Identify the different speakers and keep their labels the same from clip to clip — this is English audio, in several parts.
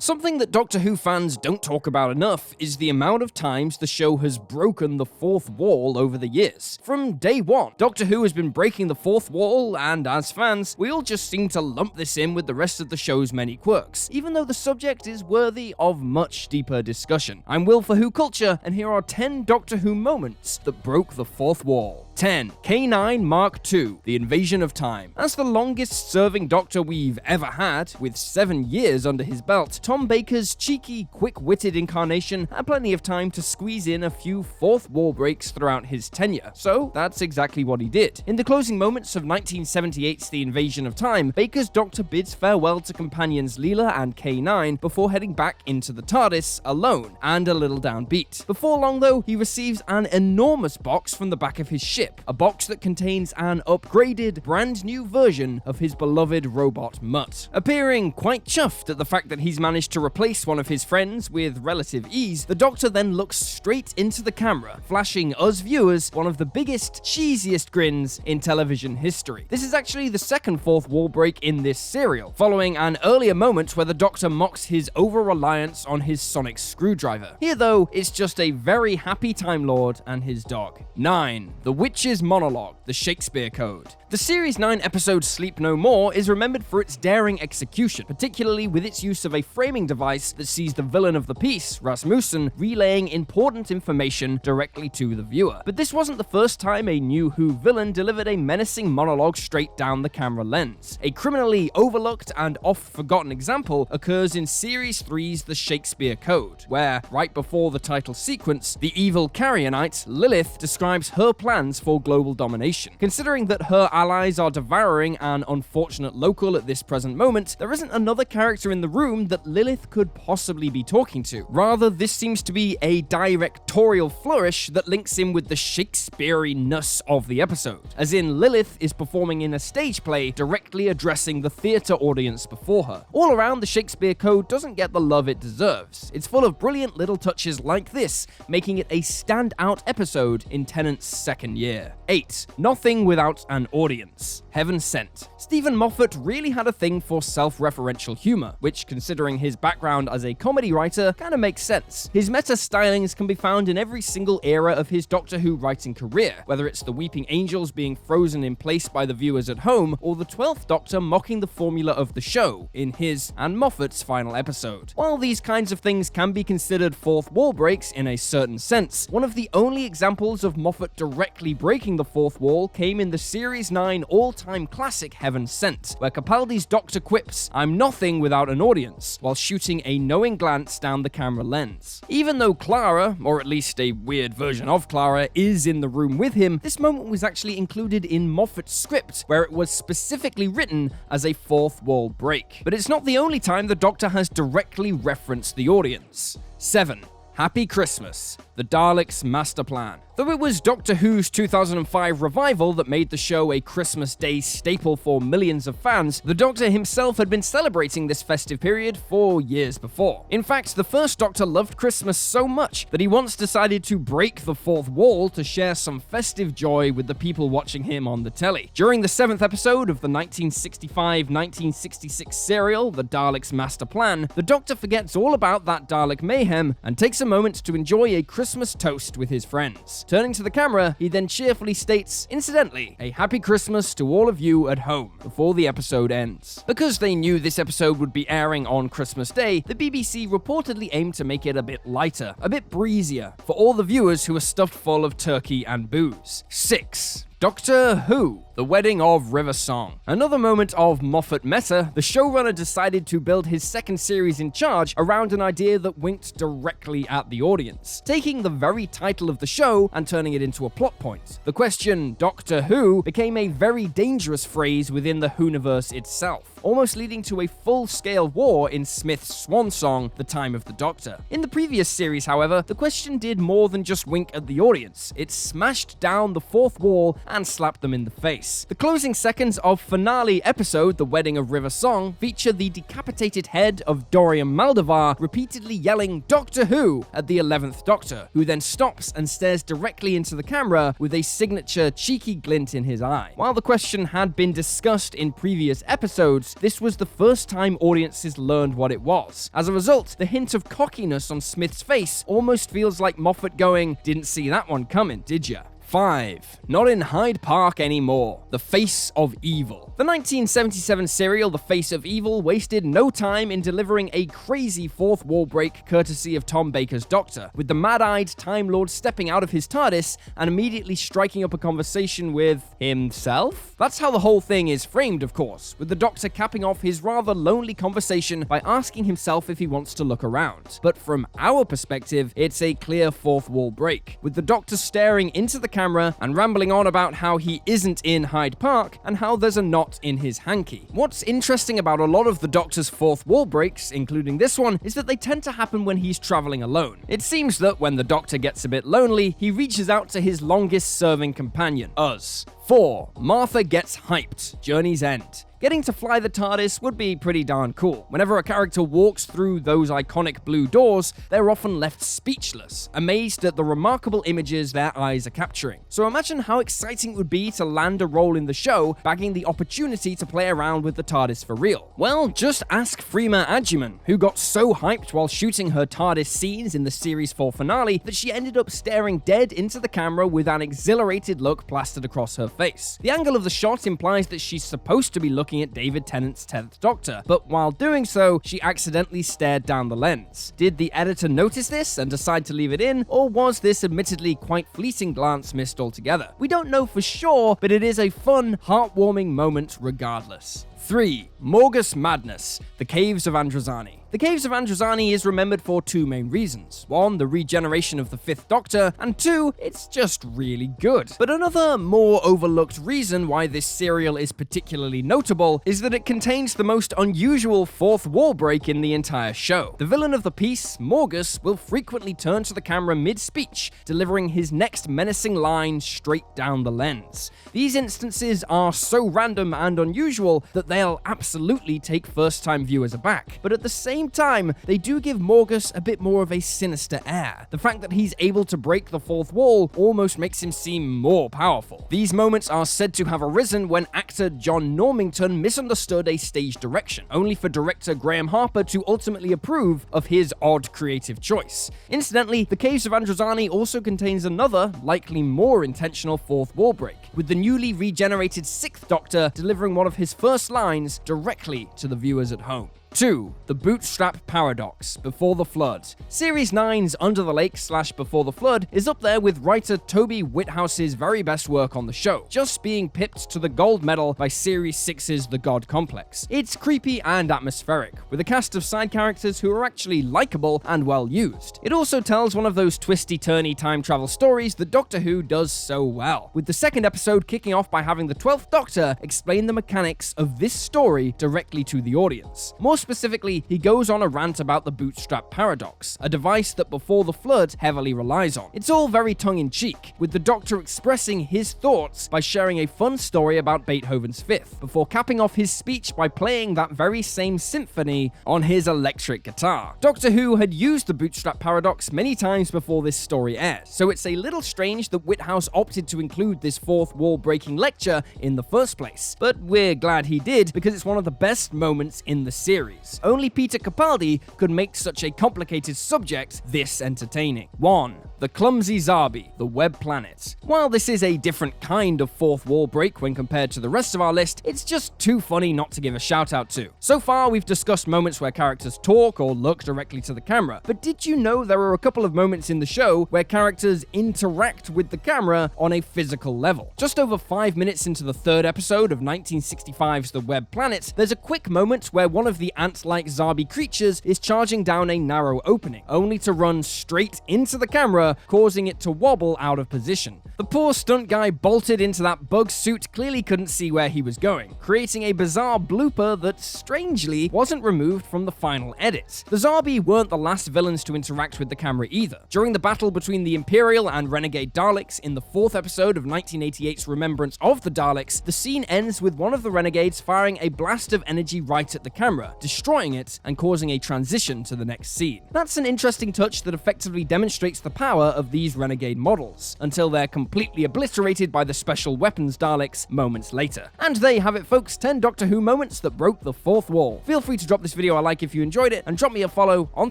Speaker 1: Something that Doctor Who fans don't talk about enough is the amount of times the show has broken the fourth wall over the years. From day one, Doctor Who has been breaking the fourth wall, and as fans, we all just seem to lump this in with the rest of the show's many quirks, even though the subject is worthy of much deeper discussion. I'm Will for Who Culture, and here are 10 Doctor Who moments that broke the fourth wall. 10. K9 Mark II, The Invasion of Time. As the longest-serving Doctor we've ever had, with 7 years under his belt, Tom Baker's cheeky, quick-witted incarnation had plenty of time to squeeze in a few fourth wall breaks throughout his tenure, so that's exactly what he did. In the closing moments of 1978's The Invasion of Time, Baker's Doctor bids farewell to companions Leela and K9 before heading back into the TARDIS alone and a little downbeat. Before long, though, he receives an enormous box from the back of his ship, a box that contains an upgraded, brand new version of his beloved robot Mutt. Appearing quite chuffed at the fact that he's managed to replace one of his friends with relative ease, the Doctor then looks straight into the camera, flashing us viewers one of the biggest, cheesiest grins in television history. This is actually the second fourth wall break in this serial, following an earlier moment where the Doctor mocks his over-reliance on his sonic screwdriver. Here, though, it's just a very happy Time Lord and his dog. 9. The Witch's Monologue, the Shakespeare Code. The Series 9 episode Sleep No More is remembered for its daring execution, particularly with its use of a framing device that sees the villain of the piece, Rasmussen, relaying important information directly to the viewer. But this wasn't the first time a New Who villain delivered a menacing monologue straight down the camera lens. A criminally overlooked and oft-forgotten example occurs in Series 3's The Shakespeare Code, where, right before the title sequence, the evil Carrionite, Lilith, describes her plans for global domination. Considering that her allies are devouring an unfortunate local at this present moment, there isn't another character in the room that Lilith could possibly be talking to. Rather, this seems to be a directorial flourish that links in with the Shakespeare-ness of the episode, as in Lilith is performing in a stage play directly addressing the theatre audience before her. All around, the Shakespeare Code doesn't get the love it deserves. It's full of brilliant little touches like this, making it a standout episode in Tennant's second year. 8. Nothing Without an Audience, Heaven Sent. Stephen Moffat really had a thing for self-referential humor, which, considering his background as a comedy writer, kinda makes sense. His meta-stylings can be found in every single era of his Doctor Who writing career, whether it's the Weeping Angels being frozen in place by the viewers at home, or the 12th Doctor mocking the formula of the show in his and Moffat's final episode. While these kinds of things can be considered fourth wall breaks in a certain sense, one of the only examples of Moffat directly breaking the fourth wall came in the Series 9 all-time classic Heaven Sent, where Capaldi's Doctor quips, "I'm nothing without an audience," while shooting a knowing glance down the camera lens. Even though Clara, or at least a weird version of Clara, is in the room with him, this moment was actually included in Moffat's script, where it was specifically written as a fourth wall break. But it's not the only time the Doctor has directly referenced the audience. 7. Happy Christmas, the Daleks' Master Plan. Though it was Doctor Who's 2005 revival that made the show a Christmas Day staple for millions of fans, the Doctor himself had been celebrating this festive period for years before. In fact, the first Doctor loved Christmas so much that he once decided to break the fourth wall to share some festive joy with the people watching him on the telly. During the 7th episode of the 1965-1966 serial, The Daleks' Master Plan, the Doctor forgets all about that Dalek mayhem and takes a moment to enjoy a Christmas toast with his friends. Turning to the camera, he then cheerfully states, "Incidentally, a happy Christmas to all of you at home," before the episode ends. Because they knew this episode would be airing on Christmas Day, the BBC reportedly aimed to make it a bit lighter, a bit breezier, for all the viewers who are stuffed full of turkey and booze. 6. Doctor Who, The Wedding of River Song. Another moment of Moffat meta, the showrunner decided to build his second series in charge around an idea that winked directly at the audience, taking the very title of the show and turning it into a plot point. The question, Doctor Who, became a very dangerous phrase within the Whoniverse itself, almost leading to a full-scale war in Smith's swan song, The Time of the Doctor. In the previous series, however, the question did more than just wink at the audience. It smashed down the fourth wall and slapped them in the face. face. The closing seconds of finale episode The Wedding of River Song feature the decapitated head of Dorian Maldovar repeatedly yelling "Doctor Who" at the 11th Doctor, who then stops and stares directly into the camera with a signature cheeky glint in his eye. While the question had been discussed in previous episodes, this was the first time audiences learned what it was. As a result, the hint of cockiness on Smith's face almost feels like Moffat going, "Didn't see that one coming, did ya?" 5. Not in Hyde Park anymore. The Face of Evil. The 1977 serial The Face of Evil wasted no time in delivering a crazy fourth wall break courtesy of Tom Baker's Doctor, with the mad-eyed Time Lord stepping out of his TARDIS and immediately striking up a conversation with himself? That's how the whole thing is framed, of course, with the Doctor capping off his rather lonely conversation by asking himself if he wants to look around. But from our perspective, it's a clear fourth wall break, with the Doctor staring into the camera and rambling on about how he isn't in Hyde Park and how there's a knot in his hanky. What's interesting about a lot of the Doctor's fourth wall breaks, including this one, is that they tend to happen when he's traveling alone. It seems that when the Doctor gets a bit lonely, he reaches out to his longest serving companion, us. 4. Martha gets hyped. Journey's End. Getting to fly the TARDIS would be pretty darn cool. Whenever a character walks through those iconic blue doors, they're often left speechless, amazed at the remarkable images their eyes are capturing. So imagine how exciting it would be to land a role in the show, bagging the opportunity to play around with the TARDIS for real. Well, just ask Freema Agyeman, who got so hyped while shooting her TARDIS scenes in the Series 4 finale that she ended up staring dead into the camera with an exhilarated look plastered across her face. The angle of the shot implies that she's supposed to be looking at David Tennant's 10th Doctor, but while doing so, she accidentally stared down the lens. Did the editor notice this and decide to leave it in, or was this admittedly quite fleeting glance missed altogether? We don't know for sure, but it is a fun, heartwarming moment regardless. 3. Morgus Madness. The Caves of Androzani. The Caves of Androzani is remembered for two main reasons. 1, the regeneration of the 5th Doctor, and 2, it's just really good. But another more overlooked reason why this serial is particularly notable is that it contains the most unusual fourth wall break in the entire show. The villain of the piece, Morgus, will frequently turn to the camera mid-speech, delivering his next menacing line straight down the lens. These instances are so random and unusual that they'll absolutely take first-time viewers aback, but at the same time, they do give Morgus a bit more of a sinister air. The fact that he's able to break the fourth wall almost makes him seem more powerful. These moments are said to have arisen when actor John Normington misunderstood a stage direction, only for director Graham Harper to ultimately approve of his odd creative choice. Incidentally, The Caves of Androzani also contains another, likely more intentional fourth wall break, with the newly regenerated 6th Doctor delivering one of his first lines directly to the viewers at home. 2. The Bootstrap Paradox, Before the Flood. Series 9's Under the Lake / Before the Flood is up there with writer Toby Whithouse's very best work on the show, just being pipped to the gold medal by Series 6's The God Complex. It's creepy and atmospheric, with a cast of side characters who are actually likable and well used. It also tells one of those twisty-turny time travel stories that Doctor Who does so well, with the second episode kicking off by having the 12th Doctor explain the mechanics of this story directly to the audience. More specifically, he goes on a rant about the Bootstrap Paradox, a device that Before the Flood heavily relies on. It's all very tongue-in-cheek, with the Doctor expressing his thoughts by sharing a fun story about Beethoven's Fifth, before capping off his speech by playing that very same symphony on his electric guitar. Doctor Who had used the Bootstrap Paradox many times before this story aired, so it's a little strange that Whithouse opted to include this fourth wall-breaking lecture in the first place. But we're glad he did, because it's one of the best moments in the series. Only Peter Capaldi could make such a complicated subject this entertaining. 1. The Clumsy ZARBI, the Web Planet. While this is a different kind of fourth wall break when compared to the rest of our list, it's just too funny not to give a shout out to. So far, we've discussed moments where characters talk or look directly to the camera, but did you know there are a couple of moments in the show where characters interact with the camera on a physical level? Just over 5 minutes into the third episode of 1965's The Web Planet, there's a quick moment where one of the ant-like ZARBI creatures is charging down a narrow opening, only to run straight into the camera camera, causing it to wobble out of position. The poor stunt guy bolted into that bug suit clearly couldn't see where he was going, creating a bizarre blooper that, strangely, wasn't removed from the final edit. The ZARBI weren't the last villains to interact with the camera either. During the battle between the Imperial and Renegade Daleks in the 4th episode of 1988's Remembrance of the Daleks, the scene ends with one of the Renegades firing a blast of energy right at the camera, destroying it and causing a transition to the next scene. That's an interesting touch that effectively demonstrates the power of these Renegade models, until they're completely obliterated by the special weapons Daleks moments later. And there you have it, folks, 10 Doctor Who moments that broke the fourth wall. Feel free to drop this video a like if you enjoyed it, and drop me a follow on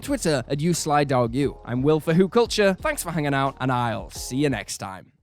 Speaker 1: Twitter at YouSlyDogU. I'm Will for Who Culture, thanks for hanging out, and I'll see you next time.